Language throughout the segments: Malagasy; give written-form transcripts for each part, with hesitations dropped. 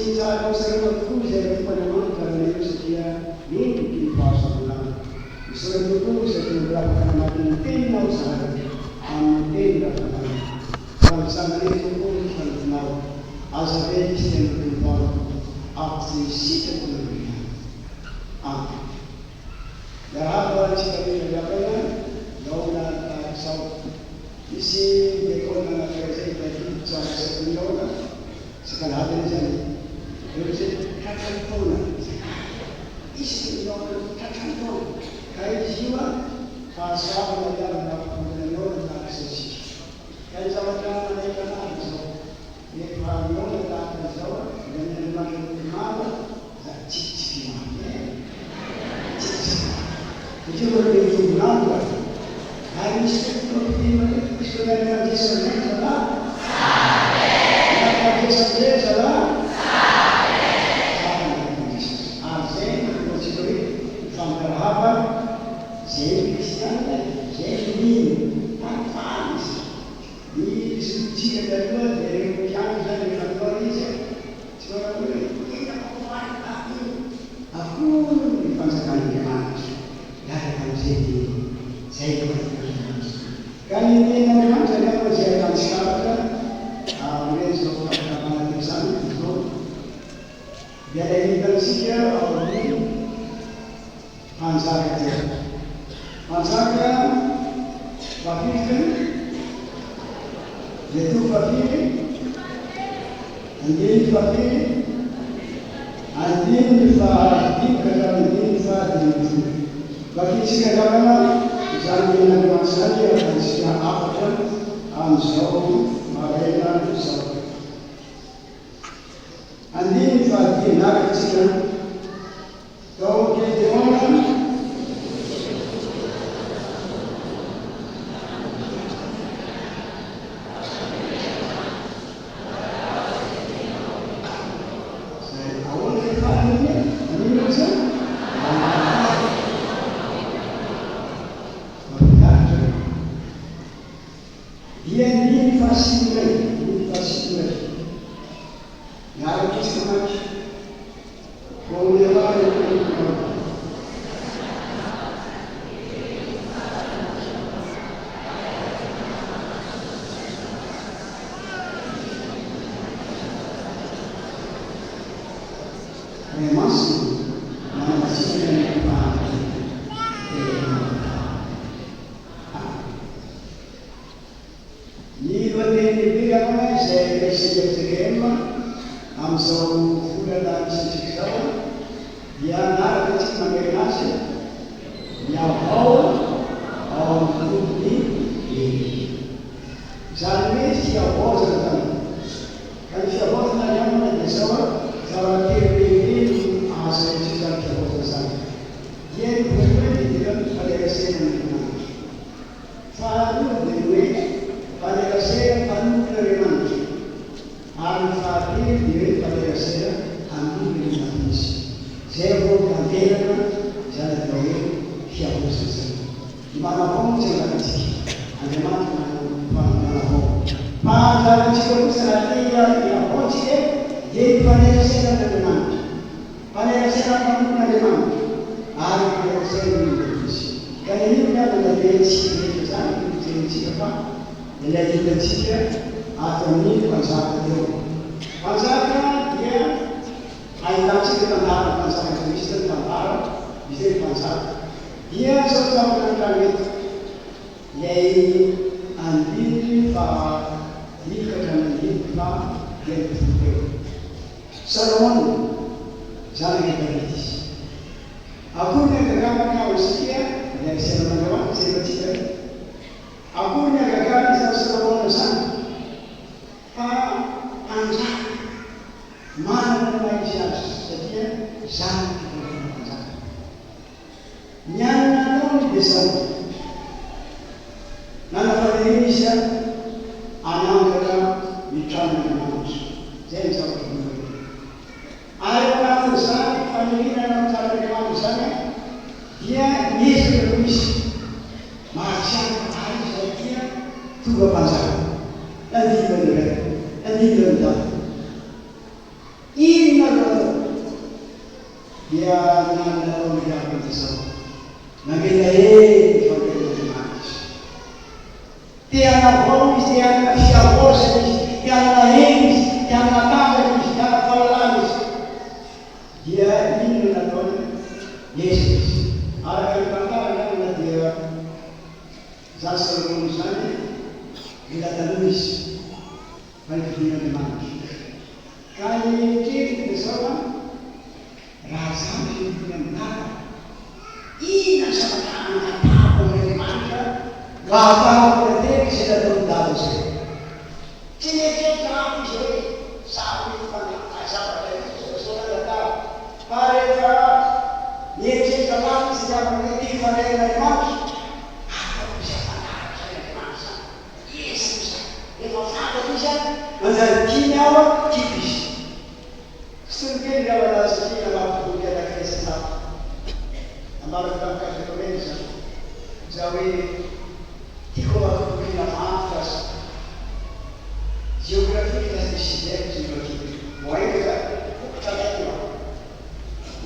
Cinta observa tu saya pada mana kerana itu setia ini pasal dalam. Misalnya tu saya berlakukan macam tenau sahaja, tenau sahaja. Kalau sama itu pun tenau, asal ini sistem tenau, aksi sistem tenau. Dalam cerita ini apa? Dalam sahaja isi dekor dan kerja itu cara sebenarnya sekarang ada di sana. Jadi takkan tahu isi dekor takkan tahu. Kaya jiwa pasal dalam pengenalan dan sesi. Kaya zaman mereka tak tahu. Ia pengenalan dan tahu dengan macam mana cicik mana. Itu berbeza nama. Hari ini kita akan disebut adalah apa disebut adalah Sampai Jadi Kristian jadi ini tanpa di suci kedua dari yang dari kantor ini sebab kita aku dipaksakan dengan dari konsep saya kali ini memang saya akan sekarang besok akan bersama itu biar ini bersikap Mansaka Wafifkan Yaitu Wafifkan Andin Wafifkan Andin Fahadin Andin Fahadin Bagi segala jangan dengan saja dan siapa apa ansau mereka ansau Andin Fahadin nak kecil kau jadi orang ini namena hely fampian'Andriamanitra. Te hanavao izy, te hanana fiavosana izy, te hanana hely izy, te hanana tanjaka izy, te hanana fahalalana izy. Dia inona nataony Yesu izy. Araka ny tantarana amina dia zany Salomon zany mila taloha izy fa nividian'Andriamanitra. Ka ny kely dia zao raha zany fividiana amin'nara ina zavatra anatako amin'Andriamanitra mba hatahako nateka izay nataony dalo zay. Tsy nietrehitra raha izy hoe samy zavatra natao fa rehefa nietrehitra raha izy dia amin'ny fanen'Andriamanitra atao izay fanaritra Andriamanitra zany. Yesu zany efa fantatra izy manjary tiany aho tiako izy. Kely ao anazy tia namampy anakresana ambarako tamin'ny katekomeny zany za hoe tiako mampikokina mafy azy géographie classe de sixième géographie moaiko za fokotranaiko ao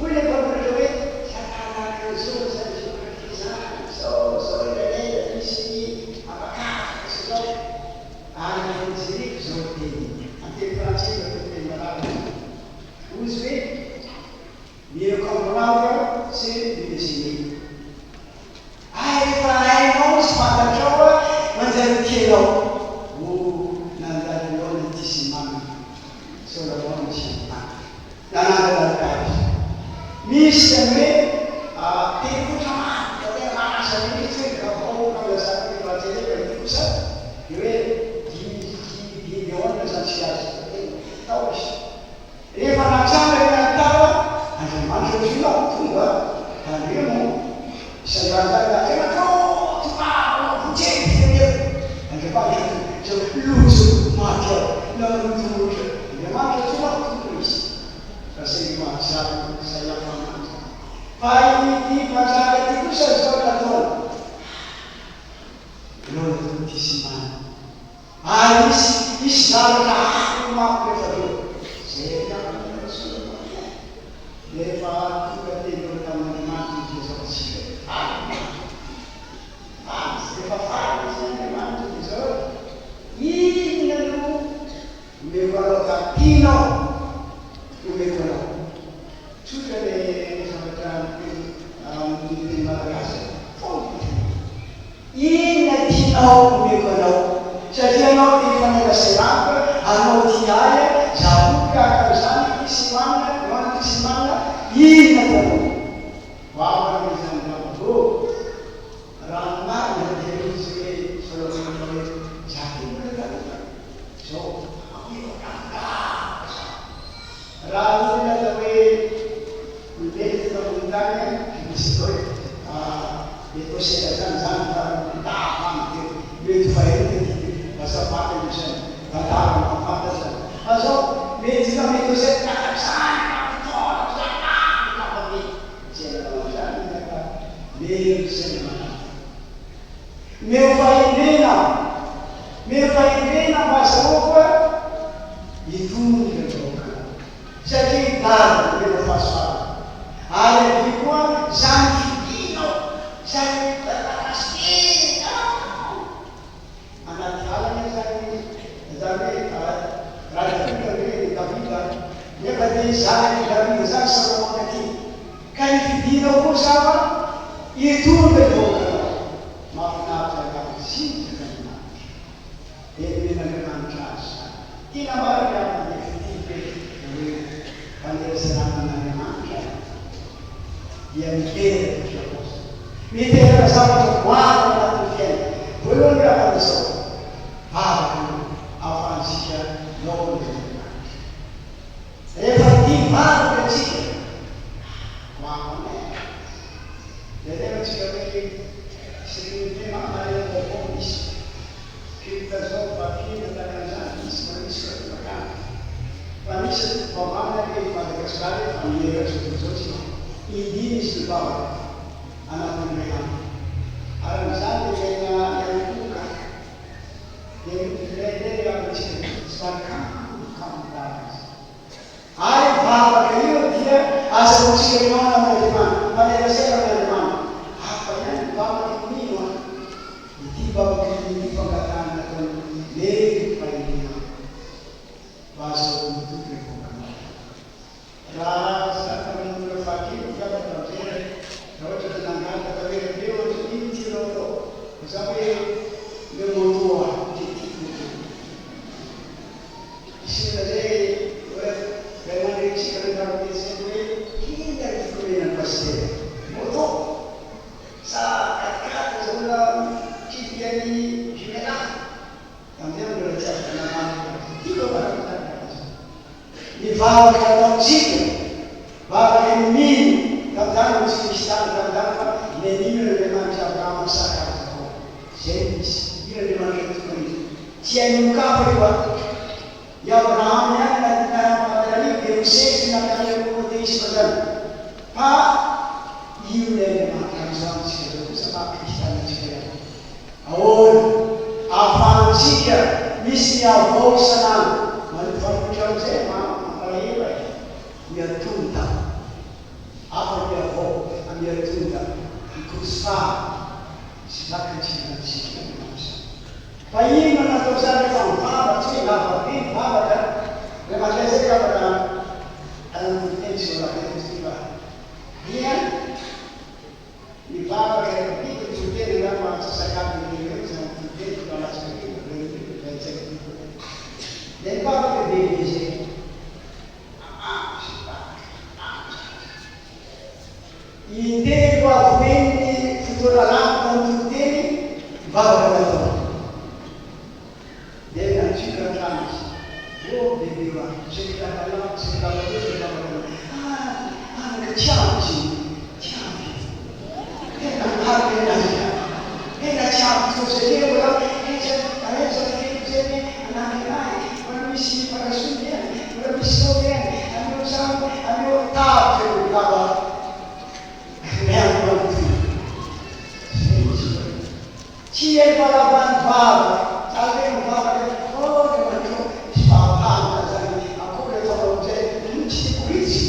olona mpamoratra hoe satanaka zao zany géographie zany zao ilalela misy apakafaka zao any Algérie zao teny anteny français teny malala ozy hoe mieux comprendre c'est de dessiner. Rehefa hainao sy fantatrao manjary tianao nandalinao ny tisimamy solavao misy antany nanandalalakavy misy zany hoe tefotra maro fa tena manasa mihitsy hoe gavao kamilazany hoe francais ty kosa de hoe diona zany sy azy tao izy. Rehefa natsara natao Andriamanitra ozinao tonga andremo isandrandana tena tomaro votsety feneo Andriamanitra zao lojo maty ao narotomotra Andriamanitra tonao tonga izy fa zay mahazary zay afanantra fa ity manjary ty kosa zao nataony lona tisimany misy zavatra haiko mako rehefa reo rehefa tonga teny tamin'Andriamanitra dia zao tsika rehefa farany izy Andriamanitra dia zao inona no omeko anao ka tianao omeko anao tsotra le zavatra amin'ny malagasy inona tianao omeko anao satria anao te fanela serapa anao tiaya zaboka zany tisimana ioana tisimana inona tanao vavana zany davao raha marina dia izy hoe Salomon hoe zaboka tanao zao raha olona da hoe mibety tambony tany misy hoe etosela zany fa mitavany teo mety faherity masapaka izany vatara mafanta zany fa zao mety ka mety zay takazany kapitona zany kapami zay zany ka mero zay manana mero fahendrena mba zahofa hitondra vaoka satria dara mero fahasoara ary avy koa zany fidinao zany takastena anaty alana zany raha fika hoe Davida nefa dia zany Davida zany Salomon aty ka ifidinao koa zava hitondra vaokanao mahafinaritra akasinitra Andriamanitra men'Andriamanitra azy tina marika amin'ny fidiny hoe fanerasarana n'Andriamanitra dia miteraka miteraka zavatra voary anatin'ny fiaina voalohany raha zao vavaka ahafahantsika naony Andriamanitra rehefa ty vavaka atsika hoamane dia tena tsika hoe sécurité mamarena avao misy kirita zao papina takan'izany misy manisy kamakana fa misy vavana hoe Madagasikara efa mieratsy zao tsy indiny izy ny vavaka anatin'ilay andro aran'izany dia iaikoka dia ilailay amintsika sarkamkamodarazy ary vavaka io dia azahoantsika inoana amin'Andriamanitra manerasera amin'Andriamanitra hafa Sabe, meu motor, se lei, permanente, se cantar o que sempre, quem é que foi na parceira? Motor, sa kata sebelah cip yang jimelah, kami ambil cat nama itu barang kita. Di bawah kata cip, bawah ini kata musik Islam kata ini memang cara masyarakat. Gente, dia memang itu. Dia nunca berbuat. Ya Abrahamnya dan dari Yosef nak kaya putih sebenarnya. Pak, iu memang kaisam sih sebab Kristen juga. Awal, apa sih ya? Misi awal senang. Manfaat jauh saya apa lagi? Dia tunda. Apa dia awal? Dia tunda. Ikut sah. Silakan silakan silakan. Paling mana tu saya tahu, apa sih apa ini apa dah? Memang saya kata, insyaallah istilah. Dia di bawah yang itu juga dengan masa sekarang ini saya tidak dalam sekali berjaya. Dan bawah ini sih. Ini dua ini futura dan ini bawah itu. Dia juga kan, oh dia cerita dalam cerita kecil, dia nak harga dia nak cakap tu saja orang, saya jadi anak manusia pada sunnah, manusia anu sama anu tak berapa, yang berarti, cia pada bantuan. Tapi orang oh macam siapa macam aku kalau jadi kunci kunci.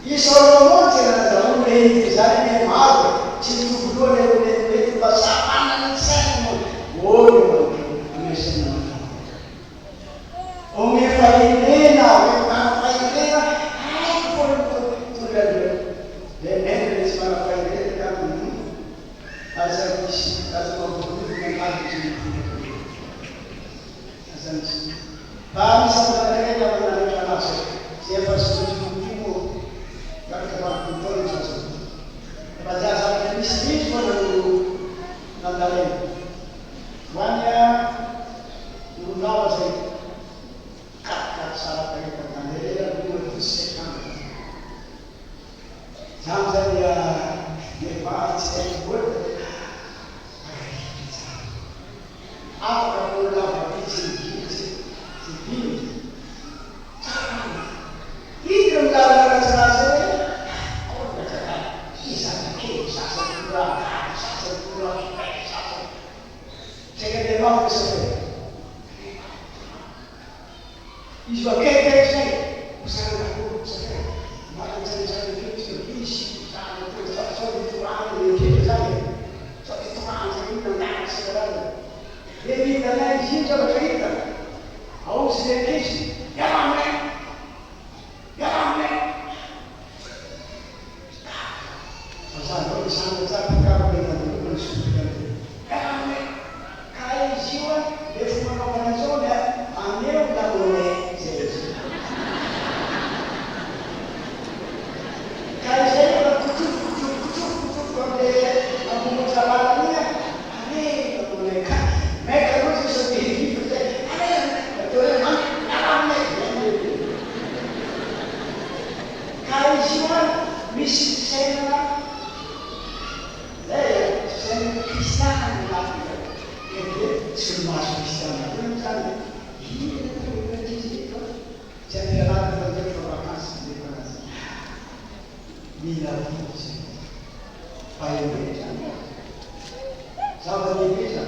Ini Solomon cerita orang ini jadi mahal, cintu dulu dia bahasa mana sen, oh dia sen. Orang Filipina, aku pun tu dia ni semua Filipina kan. Asal membunuh dengan hati asal kami sebenarnya yang menarik masuk siapa setuju mungkin tak kepada betul masuk baca sampai ini sedikit dulu nanti banyak mengenal saya kakak salah dari pertanyaan dia dua itu sekarang sampai dia bahas saya buat apa yang kita lakukan sendiri, itu kalau rasa oh macam kisah pura, saya dia mahu sesuatu, itu bagai saya, usaha aku saya, macam saya itu isi, saya itu itu orang yang saya, itu orang yang tidak sekarang. Ele também existe a feita. A ocidente, geralmente. Mas a noite santo está ficando bem no estudante. Geralmente, cai em cima, ele foi uma organização, né? A meu da mulher, Jesus. Cai em cima, quando ele, a mulher trabalha minha, a minha da mulher, mereka harus sedih, kalau cuma misi saya, saya Kristen lagi, jadi semua Kristen pun kan, ini itu, saya lihat banyak orang di mana, bila itu, payung beca, sahabat beca.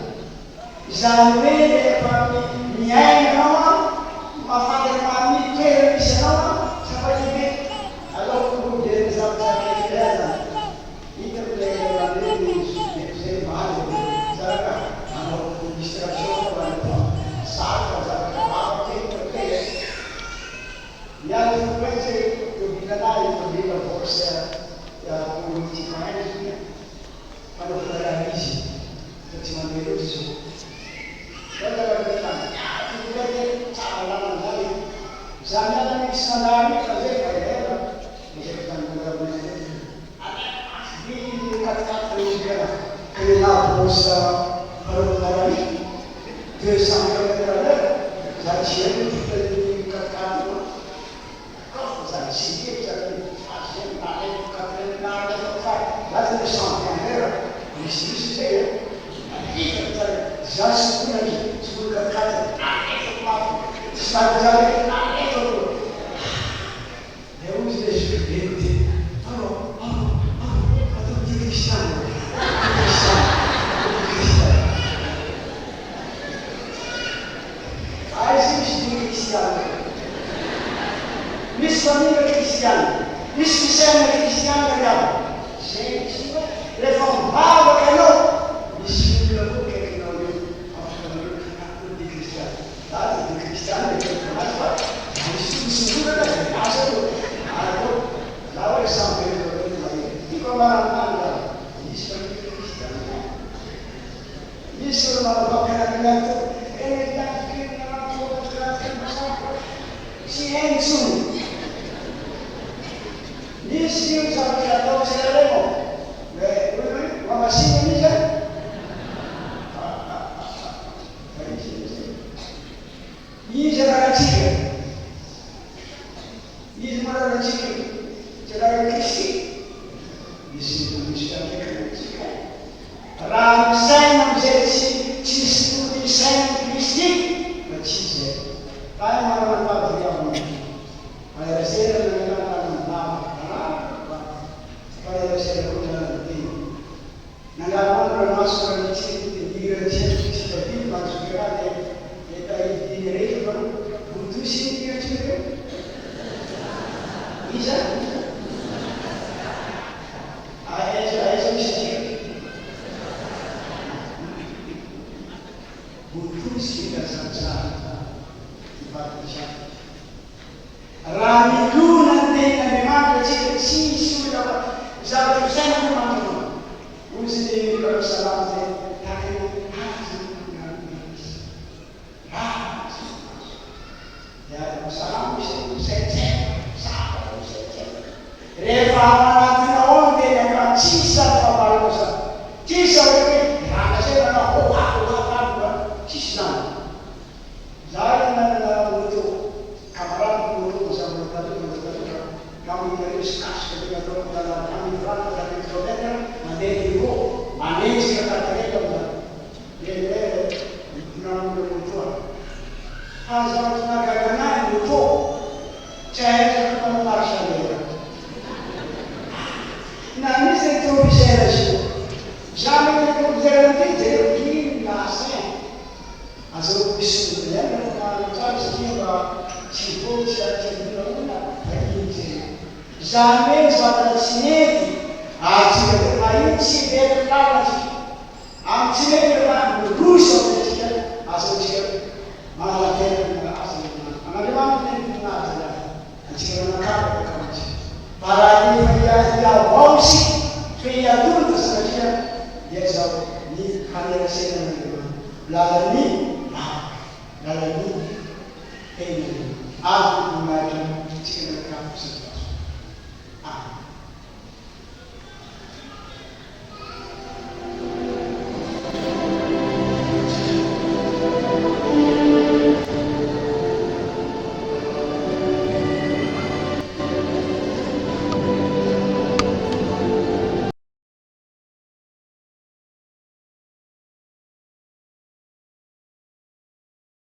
Zambe kami nyai nama, mafade kami kere bisnawa, sampai ini, kalau kemudian sampai kita, itu belajar lagi saya bahas, saya kalau distraksi orang saat apa kita yang seperti itu kita naik ke bawah force ya politik mana Amen.